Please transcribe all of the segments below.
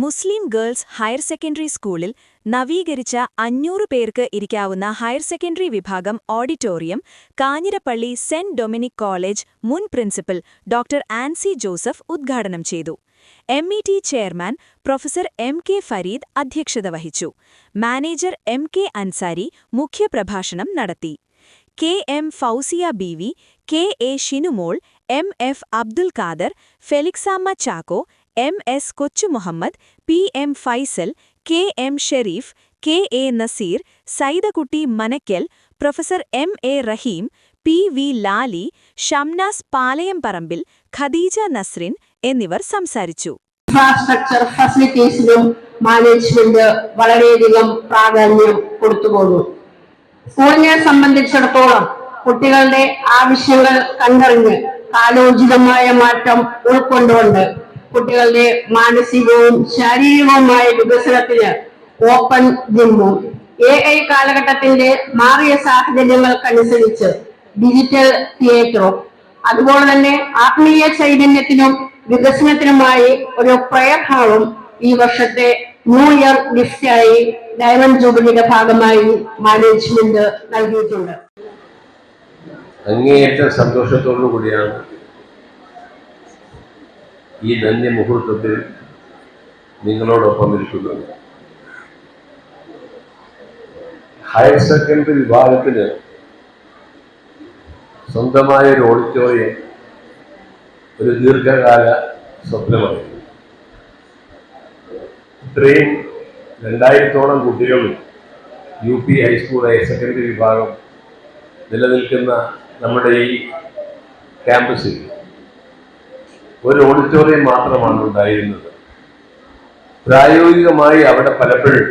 മുസ്ലിം girls higher secondary സ്കൂളിൽ നവീകരിച്ച 500 പേർക്ക് ഇരിക്കാവുന്ന ഹയർ സെക്കൻഡറി വിഭാഗം auditorium Kanjirappally saint Dominic college മുൻ പ്രിൻസിപ്പൽ ഡോക്ടർ ആൻസി ജോസഫ് ഉദ്ഘാടനം ചെയ്തു. MET chairman professor MK Fareed അധ്യക്ഷത വഹിച്ചു. മാനേജർ MK അൻസാരി മുഖ്യപ്രഭാഷണം നടത്തി. KM Fousiya BV, KA Shinumol, MF Abdul Khader, Felixamma Chacko, MS Kochumuhammad, PM Faisal, KM Sherif, KA Naseer, Saidakutty Manakkal, professor MA Raheem, PV Lali, Shamnas Palayamparambil, Khadeeja Nasrin എന്നിവർ സംസാരിച്ചു. ഇൻഫ്രാസ്ട്രക്ചർ ഫെസിലിറ്റീസിലും മാനേജ്മെന്റ് വളരെയധികം പ്രാധാന്യം കൊടുത്തുപോകുന്നു. സ്കൂളിനെ സംബന്ധിച്ചിടത്തോളം കുട്ടികളുടെ ആവശ്യങ്ങൾ കണ്ടറിഞ്ഞ് കാലോചിതമായ മാറ്റം ഉൾക്കൊണ്ടുകൊണ്ട് കുട്ടികളുടെ മാനസികവും ശാരീരികവുമായ വികസനത്തിന് ഓപ്പൺ ജിമ്മും AI കാലഘട്ടത്തിന്റെ മാറിയ സാഹചര്യങ്ങൾക്കനുസരിച്ച് ഡിജിറ്റൽ തിയേറ്ററും അതുപോലെ തന്നെ ആത്മീയ ചൈതന്യത്തിനും വികസനത്തിനുമായി ഒരു പ്രയർ ഹാളും ഈ വർഷത്തെ ന്യൂ ഇയർ ഗിഫ്റ്റായി ഡയമണ്ട് ജൂബിലിയുടെ ഭാഗമായി മാനേജ്മെന്റ് നൽകിയിട്ടുണ്ട്. അങ്ങേയറ്റ സന്തോഷത്തോടു കൂടിയാണ് ഈ ധന്യ മുഹൂർത്തത്തിൽ നിങ്ങളോടൊപ്പം നിൽക്കുന്നത്. ഹയർ സെക്കൻഡറി വിഭാഗത്തിന് സ്വന്തമായ ഒരു ഓഡിറ്റോറിയം ഒരു ദീർഘകാല സ്വപ്നമാണ്. ഇത്രയും 2000-ഓളം കുട്ടികൾ UP ഹൈസ്കൂൾ ഹയർ സെക്കൻഡറി വിഭാഗം നിലനിൽക്കുന്ന നമ്മുടെ ഈ ക്യാമ്പസിൽ ഒരു ഓഡിറ്റോറിയം മാത്രമാണ് ഉണ്ടായിരുന്നത്. പ്രായോഗികമായി അവിടെ പലപ്പോഴും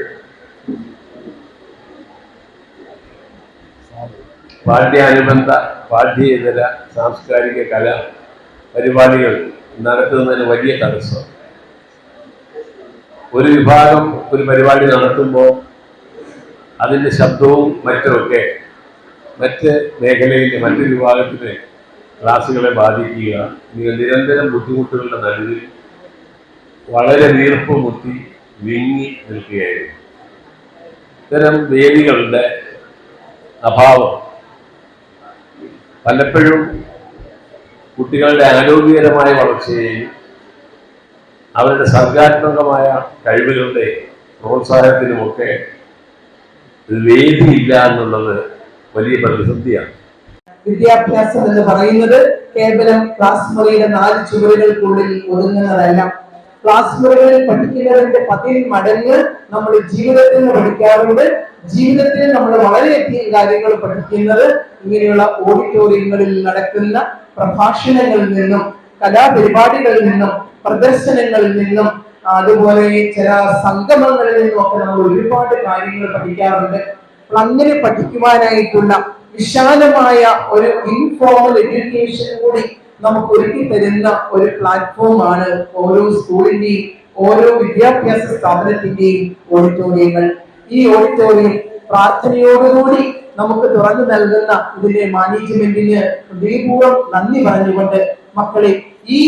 പാഠ്യാനുബന്ധ പാഠ്യേതര സാംസ്കാരിക കല പരിപാടികൾ നടത്തുന്നതിന് വലിയ തടസ്സം. ഒരു വിഭാഗം ഒരു പരിപാടി നടത്തുമ്പോൾ അതിൻ്റെ ശബ്ദവും മറ്റുമൊക്കെ മറ്റ് മേഖലയിലെ മറ്റൊരു വിഭാഗത്തിലെ ക്ലാസുകളെ ബാധിക്കുക. നിരന്തരം ബുദ്ധിമുട്ടുകളുടെ നടുവിൽ വളരെ വീർപ്പ് മുത്തി വിങ്ങി നിൽക്കുകയായിരുന്നു. ഇത്തരം വേദികളുടെ അഭാവം പലപ്പോഴും കുട്ടികളുടെ ആരോഗ്യകരമായ വളർച്ചയെയും അവരുടെ സർഗാത്മകമായ കഴിവുകളുടെ പ്രോത്സാഹനത്തിനുമൊക്കെ വേദിയില്ല എന്നുള്ളത് വലിയ പ്രതിസന്ധിയാണ്. വിദ്യാഭ്യാസം എന്ന് പറയുന്നത് കേവലം ക്ലാസ് മുറിയുടെ 4 ചുവരുകൾക്കുള്ളിൽ ഒതുങ്ങുന്നതല്ല. ക്ലാസ് മുറികളിൽ പഠിക്കുന്നതിന്റെ 10 മടങ്ങ് നമ്മൾ ജീവിതത്തിൽ നിന്ന് പഠിക്കാറുണ്ട്. ജീവിതത്തിൽ നമ്മൾ വളരെയധികം കാര്യങ്ങൾ പഠിക്കുന്നത് ഇങ്ങനെയുള്ള ഓഡിറ്റോറിയങ്ങളിൽ നടക്കുന്ന പ്രഭാഷണങ്ങളിൽ നിന്നും കലാപരിപാടികളിൽ നിന്നും പ്രദർശനങ്ങളിൽ നിന്നും അതുപോലെ ചില സംഗമങ്ങളിൽ നിന്നും ഒക്കെ നമ്മൾ ഒരുപാട് കാര്യങ്ങൾ പഠിക്കാറുണ്ട്. അങ്ങനെ പഠിക്കുവാനായിട്ടുള്ള വിശാലമായ ഒരു ഇൻഫോർമൽ എഡ്യൂക്കേഷൻ കൂടി നമുക്ക് ഒരുക്കി തരുന്ന ഒരു പ്ലാറ്റ്ഫോമാണ് ഓരോ സ്കൂളിന്റെയും ഓരോ വിദ്യാഭ്യാസ സ്ഥാപനത്തിന്റെയും ഓഡിറ്റോറിയങ്ങൾ. ഈ ഓഡിറ്റോറിയം പ്രാർത്ഥനയോടുകൂടി നമുക്ക് തുറന്നു നൽകുന്ന ഇതിന്റെ മാനേജ്മെന്റിന് ഹൃദയപൂർവ്വം നന്ദി പറഞ്ഞുകൊണ്ട് മക്കളെ ഈ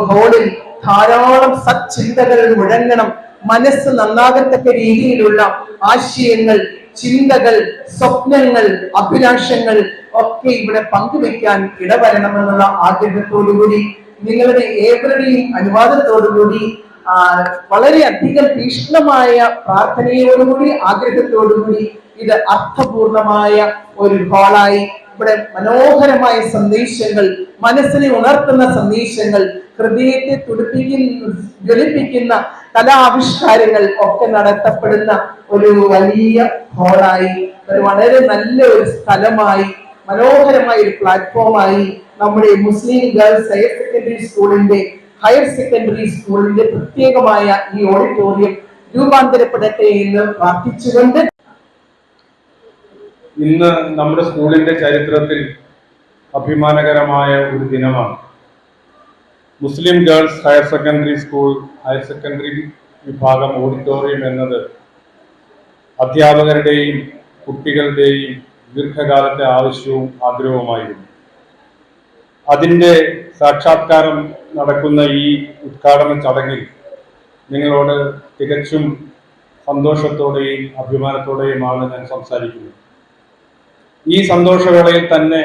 ഹോളിൽ ധാരാളം സച്ചിന്തകൾ മുഴങ്ങണം. മനസ്സ് നന്നാകത്തക്ക രീതിയിലുള്ള ആശയങ്ങൾ, ചിന്തകൾ, സ്വപ്നങ്ങൾ, അഭിലാഷങ്ങൾ ഒക്കെ ഇവിടെ പങ്കുവെക്കാൻ ഇടവരണമെന്നുള്ള ആഗ്രഹത്തോടുകൂടി നിങ്ങളുടെ ഏവരുടെയും അനുവാദത്തോടുകൂടി വളരെയധികം തീക്ഷ്ണമായ പ്രാർത്ഥനയോടുകൂടി ആഗ്രഹത്തോടുകൂടി ഇത് അർത്ഥപൂർണമായ ഒരു ഹോളായി ഇവിടെ മനോഹരമായ സന്ദേശങ്ങൾ, മനസ്സിനെ ഉണർത്തുന്ന സന്ദേശങ്ങൾ, ഹൃദയത്തെ ജ്വലിപ്പിക്കുന്ന കലാവിഷ്കാരങ്ങൾ ഒക്കെ നടത്തപ്പെടുന്ന ഒരു വലിയ ഹോളായി, ഒരു വളരെ നല്ല ഒരു സ്ഥലമായി, മനോഹരമായ ഒരു പ്ലാറ്റ്ഫോമായി നമ്മുടെ മുസ്ലിം ഗേൾസ് ഹയർ സെക്കൻഡറി സ്കൂളിന്റെ പ്രത്യേകമായ ഈ ഓഡിറ്റോറിയം രൂപാന്തരപ്പെടട്ടെ എന്ന് പ്രാർത്ഥിച്ചുകൊണ്ട് ഇന്ന് നമ്മുടെ സ്കൂളിന്റെ ചരിത്രത്തിൽ അഭിമാനകരമായ ഒരു ദിനമാണ്. Muslim girls higher secondary school higher secondary വിഭാഗം ഓഡിറ്റോറിയം എന്നത് അധ്യാപകരുടെയും കുട്ടികളുടെയും ദീർഘകാലത്തെ ആവശ്യവും ആഗ്രഹവുമായിരുന്നു. അതിൻ്റെ സാക്ഷാത്കാരം നടക്കുന്ന ഈ ഉദ്ഘാടന ചടങ്ങിൽ നിങ്ങളോട് തികച്ചും സന്തോഷത്തോടെയും അഭിമാനത്തോടെയുമാണ് ഞാൻ സംസാരിക്കുന്നത്. ഈ സന്തോഷവേളയിൽ തന്നെ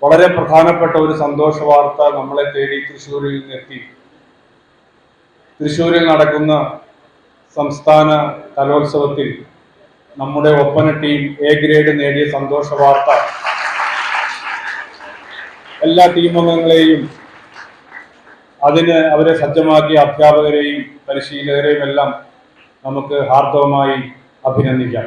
വളരെ പ്രധാനപ്പെട്ട ഒരു സന്തോഷ വാർത്ത നമ്മളെ തേടി തൃശ്ശൂരിൽ നിന്നെത്തി. തൃശ്ശൂരിൽ നടക്കുന്ന സംസ്ഥാന കലോത്സവത്തിൽ നമ്മുടെ ഒപ്പന ടീം എ ഗ്രേഡ് നേടിയ സന്തോഷ വാർത്ത എല്ലാ ടീം അംഗങ്ങളെയും അതിന് അവരെ സജ്ജമാക്കിയ അധ്യാപകരെയും പരിശീലകരെയും എല്ലാം നമുക്ക് ഹാർദവമായി അഭിനന്ദിക്കാം.